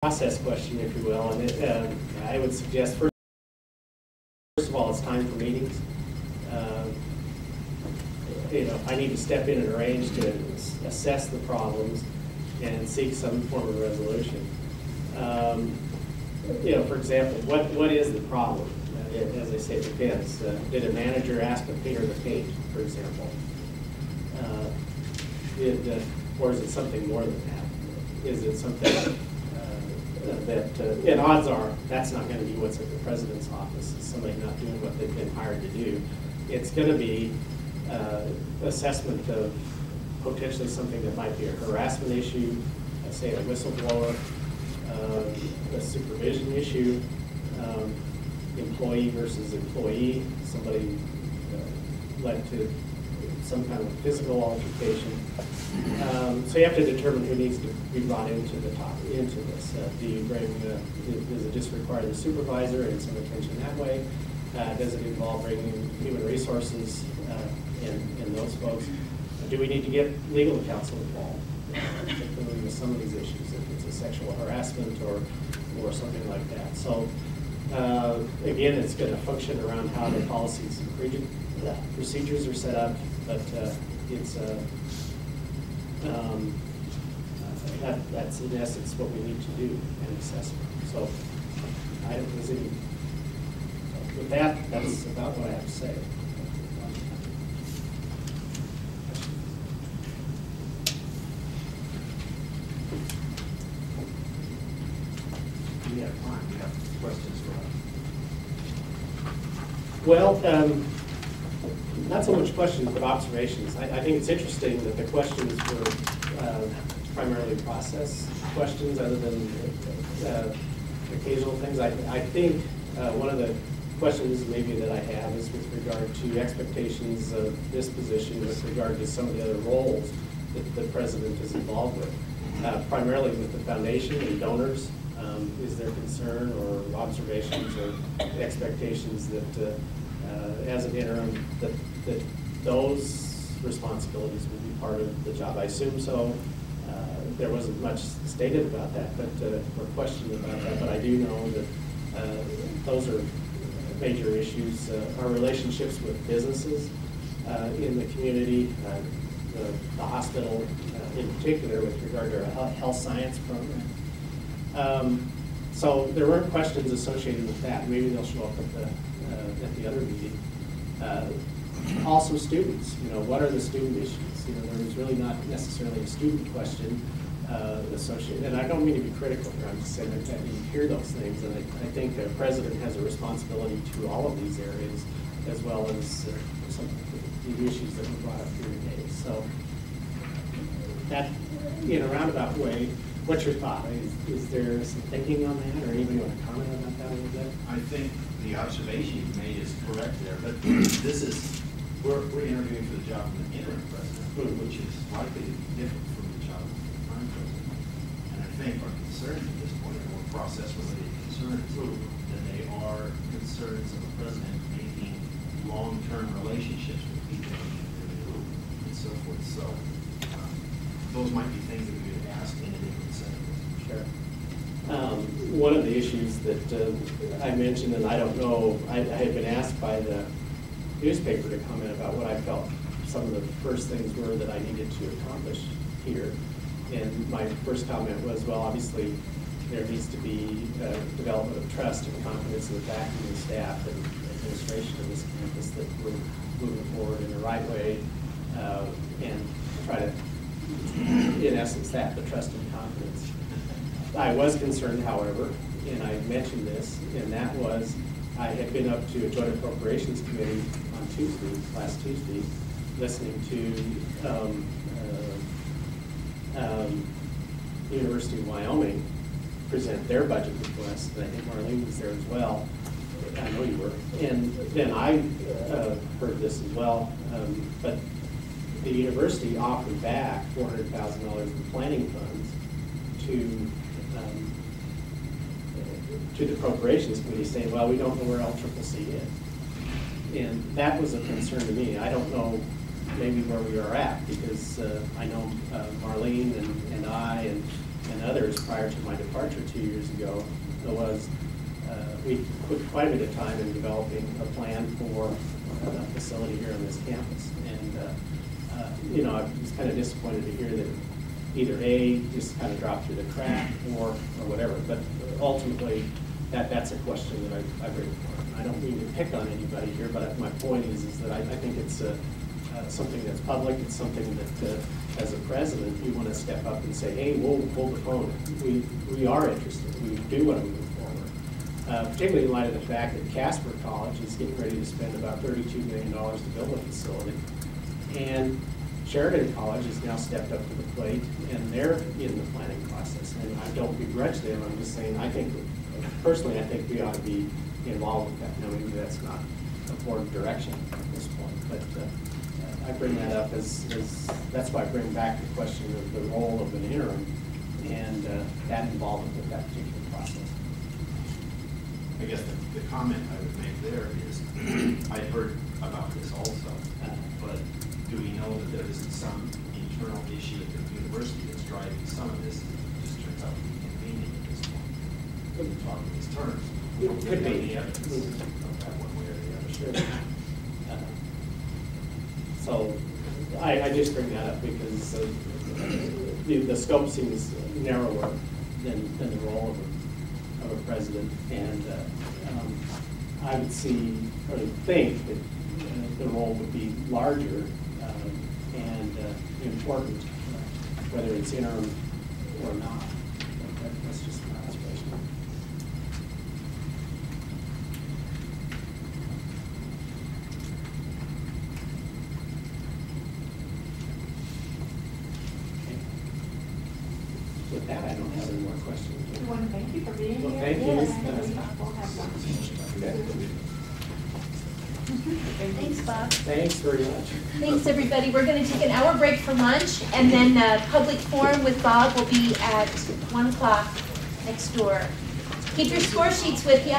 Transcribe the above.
process question, if you will, and I would suggest first of all, it's time for meetings. I need to step in and arrange to assess the problems and seek some form of resolution. For example, what is the problem? As I say, it depends. Did a manager ask to paint the paint, for example? Or is it something more than that? Is it something and odds are that's not going to be what's at the president's office. It's somebody not doing what they've been hired to do. It's going to be assessment of potentially something that might be a harassment issue, say a whistleblower, a supervision issue, employee versus employee, somebody led to some kind of physical altercation. So you have to determine who needs to be brought into this. Do you bring, does it just require the supervisor and some attention that way? Does it involve bringing human resources and those folks? Do we need to get legal counsel involved, particularly with some of these issues, if it's a sexual harassment or something like that? So again, it's going to function around how the policies and procedures are set up, but it's that's in essence what we need to do in assessment. So with that, that's about what I have to say. We have time. We have questions for us. Well, not so much questions, but observations. I think it's interesting that the questions were primarily process questions other than occasional things. I think one of the questions maybe that I have is with regard to expectations of this position with regard to some of the other roles that the president is involved with, primarily with the foundation and donors. Is there concern or observations or expectations that as an interim that those responsibilities will be part of the job? I assume so. There wasn't much stated about that, but or questioned about that. But I do know that those are major issues. Our relationships with businesses in the community, the hospital in particular, with regard to our health science program. So there weren't questions associated with that. Maybe they'll show up at the other meeting. Also students, what are the student issues? There was really not necessarily a student question associated, and I don't mean to be critical here, I'm just saying that you hear those things, and I think the president has a responsibility to all of these areas, as well as some of the issues that were brought up here today. So that, in a roundabout way, what's your thought? Is there some thinking on that, or anybody want to comment about that a little bit? I think the observation you made is correct there, but we're interviewing for the job of the interim president, which is likely to be different from the job of the prime president. And I think our concerns at this point are more process-related concerns than they are concerns of the president making long-term relationships with people and so forth. So those might be things that we would ask in a different setting. Sure. One of the issues that I mentioned, and I don't know, I had been asked by the newspaper to comment about what I felt some of the first things were that I needed to accomplish here. And my first comment was, well, obviously there needs to be development of trust and confidence in the faculty and staff and administration of this campus that we're moving forward in the right way and try to, in essence, the trust and confidence. I was concerned, however, and I mentioned this, and that was I had been up to a Joint Appropriations Committee on last Tuesday, listening to University of Wyoming present their budget request. And I think Marlene was there as well. I know you were. And then I heard this as well. But the university offered back $400,000 in planning funds to the Appropriations Committee, saying, well, we don't know where LCCC is. And that was a concern to me. I don't know maybe where we are at, because I know Marlene and I and and others prior to my departure 2 years ago was we put quite a bit of time in developing a plan for a facility here on this campus. And, you know, I was kind of disappointed to hear that either A, just kind of dropped through the crack or whatever. But ultimately, that's a question that I bring forward. I don't mean to pick on anybody here, but my point is that I think it's something that's public. It's something that, as a president, you want to step up and say, hey, we'll hold the phone. We are interested. We do want to move forward. Particularly in light of the fact that Casper College is getting ready to spend about $32 million to build a facility. And Sheridan College has now stepped up to the plate, and they're in the planning process. And I don't begrudge them. I'm just saying, personally, I think we ought to be involved with that. Now, maybe that's not a board direction at this point, but I bring that up as that's why I bring back the question of the role of an interim and that involvement with that particular process. I guess the comment I would make there is, I heard about this also, but do we know that there isn't some internal issue at the university that's driving some of this? It just turns out to be convenient at this point. Couldn't talk in these terms. We don't Could get be. any evidence of that one way or the other. Sure. So I just bring that up because the scope seems narrower than the role of a president, and I would see or think that the role would be larger and important, whether it's interim or not. That's just my observation. With that, I don't have any more questions. I want to thank you for being Well, here. thank you. Yes, we'll have one. Okay. Thanks, Bob. Thanks very much. Thanks, everybody. We're going to take an hour break for lunch, and then public forum with Bob will be at 1 o'clock next door. Keep your score sheets with you.